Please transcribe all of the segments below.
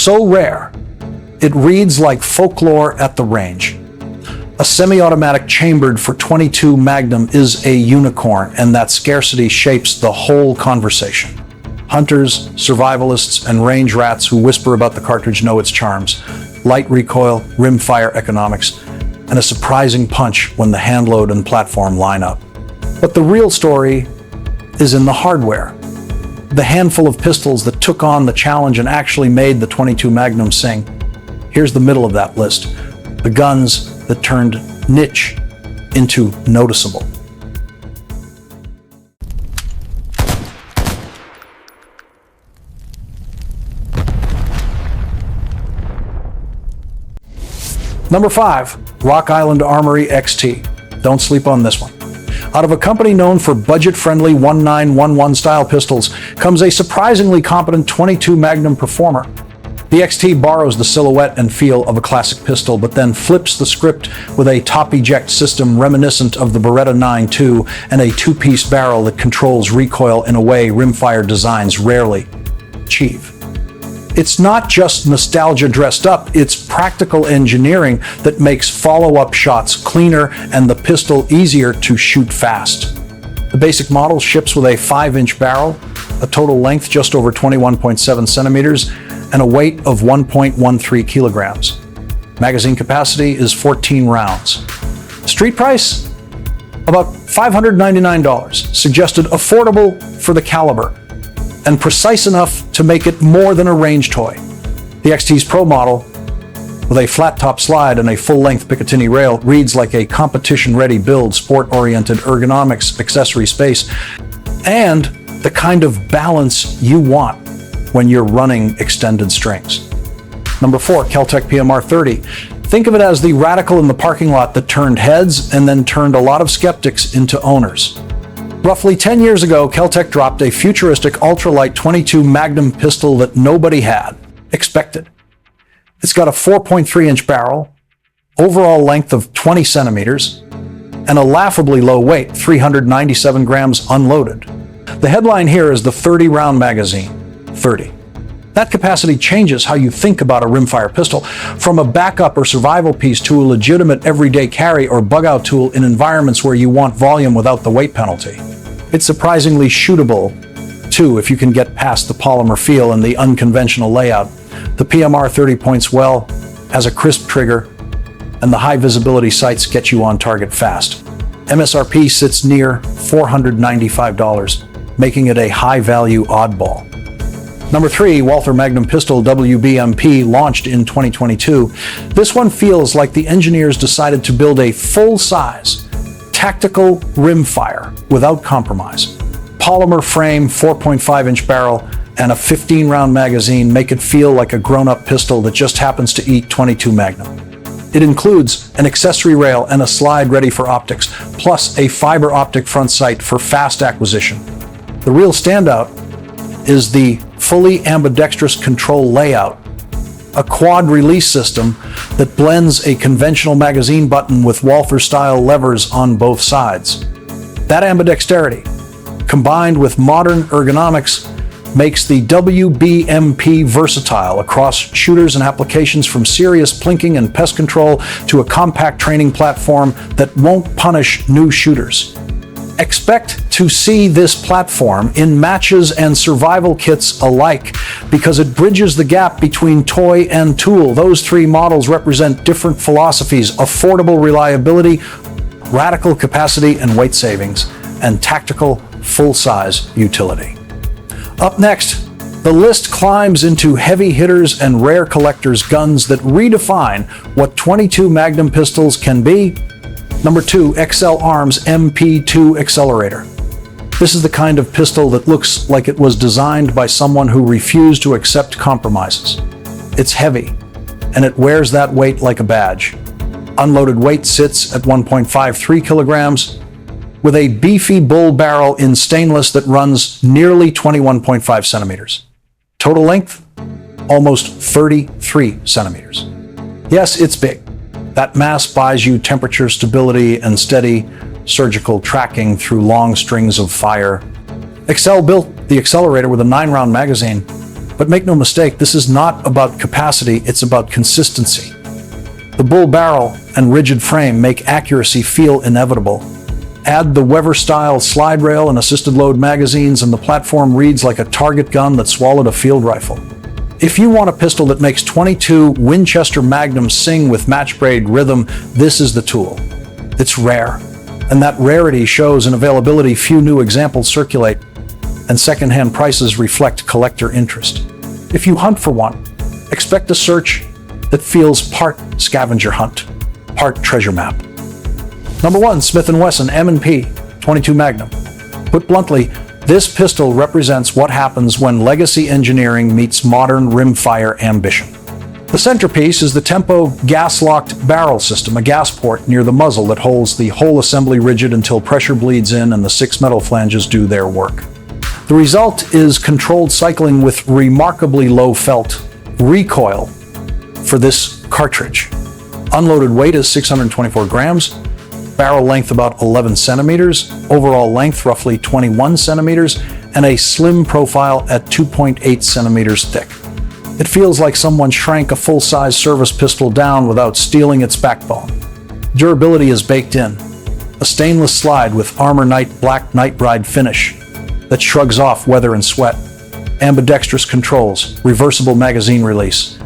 so rare, it reads like folklore at the range. A semi-automatic chambered for .22 Magnum is a unicorn, and that scarcity shapes the whole conversation. Hunters, survivalists, and range rats who whisper about the cartridge know its charms. Light recoil, rimfire economics, and a surprising punch when the hand load and platform line up. But the real story is in the hardware. The handful of pistols that took on the challenge and actually made the .22 Magnum sing. Here's the middle of that list. The guns that turned niche into noticeable. Number 5, Rock Island Armory XT. Don't sleep on this one. Out of a company known for budget-friendly 1911 style pistols comes a surprisingly competent .22 Magnum performer. The XT borrows the silhouette and feel of a classic pistol, but then flips the script with a top-eject system reminiscent of the Beretta 9.2 and a two-piece barrel that controls recoil in a way rimfire designs rarely achieve. It's not just nostalgia dressed up, it's practical engineering that makes follow-up shots cleaner and the pistol easier to shoot fast. The basic model ships with a 5-inch barrel, a total length just over 21.7 centimeters, and a weight of 1.13 kilograms. Magazine capacity is 14 rounds. Street price? About $599, suggested affordable for the caliber, and precise enough to make it more than a range toy. The XT's Pro model, with a flat-top slide and a full-length Picatinny rail, reads like a competition-ready build, sport-oriented ergonomics, accessory space, and the kind of balance you want when you're running extended strings. Number 4, Keltech PMR30. Think of it as the radical in the parking lot that turned heads and then turned a lot of skeptics into owners. Roughly 10 years ago, Keltech dropped a futuristic ultralight .22 Magnum pistol that nobody had expected. It's got a 4.3-inch barrel, overall length of 20 centimeters, and a laughably low weight, 397 grams unloaded. The headline here is the 30-round magazine. 30. That capacity changes how you think about a rimfire pistol, from a backup or survival piece to a legitimate everyday carry or bug-out tool in environments where you want volume without the weight penalty. It's surprisingly shootable, too, if you can get past the polymer feel and the unconventional layout. The PMR30 points well, has a crisp trigger, and the high visibility sights get you on target fast. MSRP sits near $495, making it a high-value oddball. Number 3, Walther Magnum Pistol WBMP, launched in 2022. This one feels like the engineers decided to build a full-size, tactical rimfire without compromise. Polymer frame, 4.5-inch barrel, and a 15-round magazine make it feel like a grown-up pistol that just happens to eat .22 Magnum. It includes an accessory rail and a slide ready for optics, plus a fiber optic front sight for fast acquisition. The real standout is the fully ambidextrous control layout, a quad release system that blends a conventional magazine button with Walther-style levers on both sides. That ambidexterity, combined with modern ergonomics, makes the WBMP versatile across shooters and applications, from serious plinking and pest control to a compact training platform that won't punish new shooters. Expect to see this platform in matches and survival kits alike, because it bridges the gap between toy and tool. Those three models represent different philosophies: affordable reliability, radical capacity and weight savings, and tactical full-size utility. Up next, the list climbs into heavy hitters and rare collectors' guns that redefine what .22 Magnum pistols can be. Number 2, XL Arms MP2 Accelerator. This is the kind of pistol that looks like it was designed by someone who refused to accept compromises. It's heavy, and it wears that weight like a badge. Unloaded weight sits at 1.53 kilograms, with a beefy bull barrel in stainless that runs nearly 21.5 centimeters. Total length, almost 33 centimeters. Yes, it's big. That mass buys you temperature stability and steady surgical tracking through long strings of fire. XL built the Accelerator with a 9-round magazine, But make no mistake, this is not about capacity, it's about consistency. The bull barrel and rigid frame make accuracy feel inevitable. Add the Weber-style slide rail and assisted load magazines, and the platform reads like a target gun that swallowed a field rifle. If you want a pistol that makes 22 Winchester Magnums sing with match-braid rhythm, this is the tool. It's rare, and that rarity shows in availability. Few new examples circulate, and second-hand prices reflect collector interest. If you hunt for one, expect a search that feels part scavenger hunt, part treasure map. Number 1, Smith & Wesson M&P 22 Magnum. Put bluntly, this pistol represents what happens when legacy engineering meets modern rimfire ambition. The centerpiece is the Tempo gas-locked barrel system, a gas port near the muzzle that holds the whole assembly rigid until pressure bleeds in and the 6 metal flanges do their work. The result is controlled cycling with remarkably low felt recoil for this cartridge. Unloaded weight is 624 grams, barrel length about 11 centimeters, overall length roughly 21 centimeters, and a slim profile at 2.8 centimeters thick. It feels like someone shrank a full-size service pistol down without stealing its backbone. Durability is baked in. A stainless slide with Armor Night black Night Ride finish that shrugs off weather and sweat, ambidextrous controls, reversible magazine release,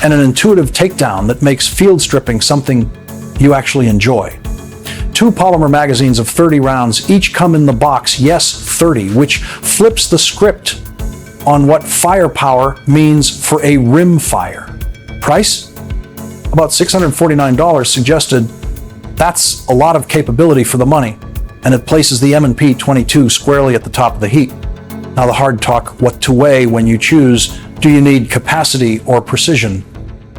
and an intuitive takedown that makes field stripping something you actually enjoy. 2 polymer magazines of 30 rounds each come in the box, yes, 30, which flips the script on what firepower means for a rimfire. Price? About $649 suggested. That's a lot of capability for the money, and it places the M&P 22 squarely at the top of the heap. Now the hard talk, what to weigh when you choose. Do you need capacity or precision,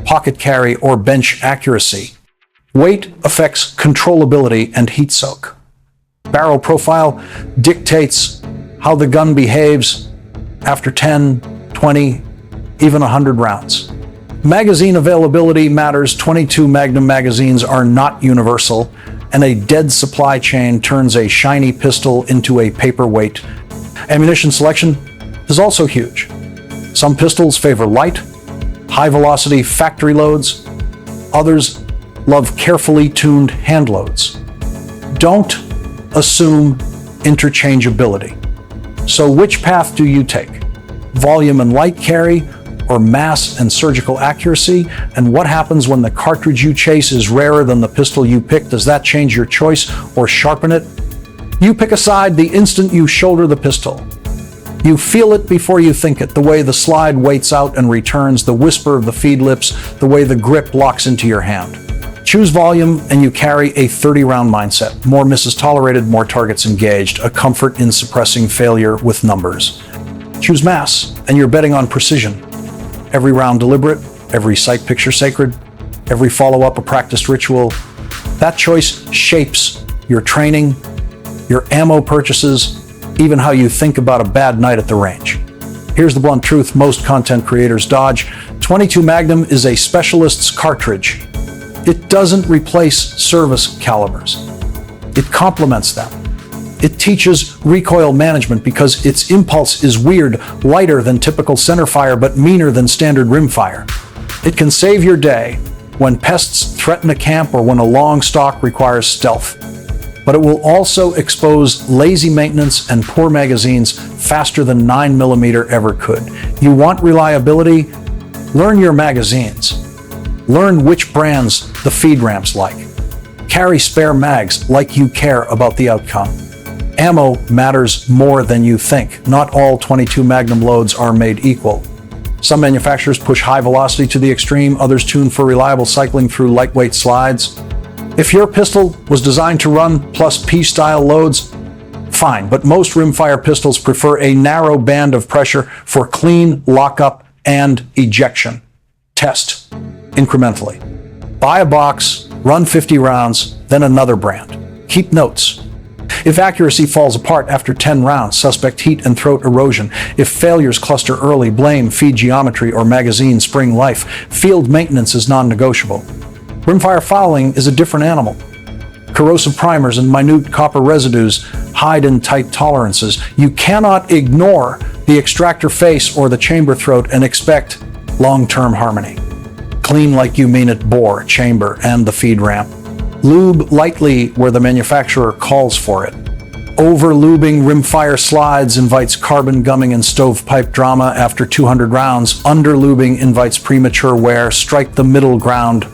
pocket carry or bench accuracy? Weight affects controllability and heat soak. Barrel profile dictates how the gun behaves after 10, 20, even 100 rounds. Magazine availability matters. 22 Magnum magazines are not universal, and a dead supply chain turns a shiny pistol into a paperweight. Ammunition selection is also huge. Some pistols favor light, high-velocity factory loads. Others love carefully tuned hand loads. Don't assume interchangeability. So which path do you take? Volume and light carry, or mass and surgical accuracy? And what happens when the cartridge you chase is rarer than the pistol you pick? Does that change your choice or sharpen it? You pick a side the instant you shoulder the pistol. You feel it before you think it, the way the slide waits out and returns, the whisper of the feed lips, the way the grip locks into your hand. Choose volume and you carry a 30-round mindset. More misses tolerated, more targets engaged, a comfort in suppressing failure with numbers. Choose mass and you're betting on precision. Every round deliberate, every sight picture sacred, every follow-up a practiced ritual. That choice shapes your training, your ammo purchases, even how you think about a bad night at the range. Here's the blunt truth most content creators dodge. 22 Magnum is a specialist's cartridge. It doesn't replace service calibers. It complements them. It teaches recoil management because its impulse is weird, lighter than typical centerfire but meaner than standard rimfire. It can save your day when pests threaten a camp or when a long stock requires stealth. But it will also expose lazy maintenance and poor magazines faster than 9mm ever could. You want reliability? Learn your magazines. Learn which brands the feed ramps like. Carry spare mags like you care about the outcome. Ammo matters more than you think. Not all 22 Magnum loads are made equal. Some manufacturers push high velocity to the extreme, others tune for reliable cycling through lightweight slides. If your pistol was designed to run plus P-style loads, fine, but most rimfire pistols prefer a narrow band of pressure for clean lockup and ejection. Test incrementally. Buy a box, run 50 rounds, then another brand. Keep notes. If accuracy falls apart after 10 rounds, suspect heat and throat erosion. If failures cluster early, blame feed geometry or magazine spring life. Field maintenance is non-negotiable. Rimfire fouling is a different animal. Corrosive primers and minute copper residues hide in tight tolerances. You cannot ignore the extractor face or the chamber throat and expect long-term harmony. Clean like you mean it bore, chamber, and the feed ramp. Lube lightly where the manufacturer calls for it. Over-lubing rimfire slides invites carbon gumming and stovepipe drama after 200 rounds. Under-lubing invites premature wear. Strike the middle ground.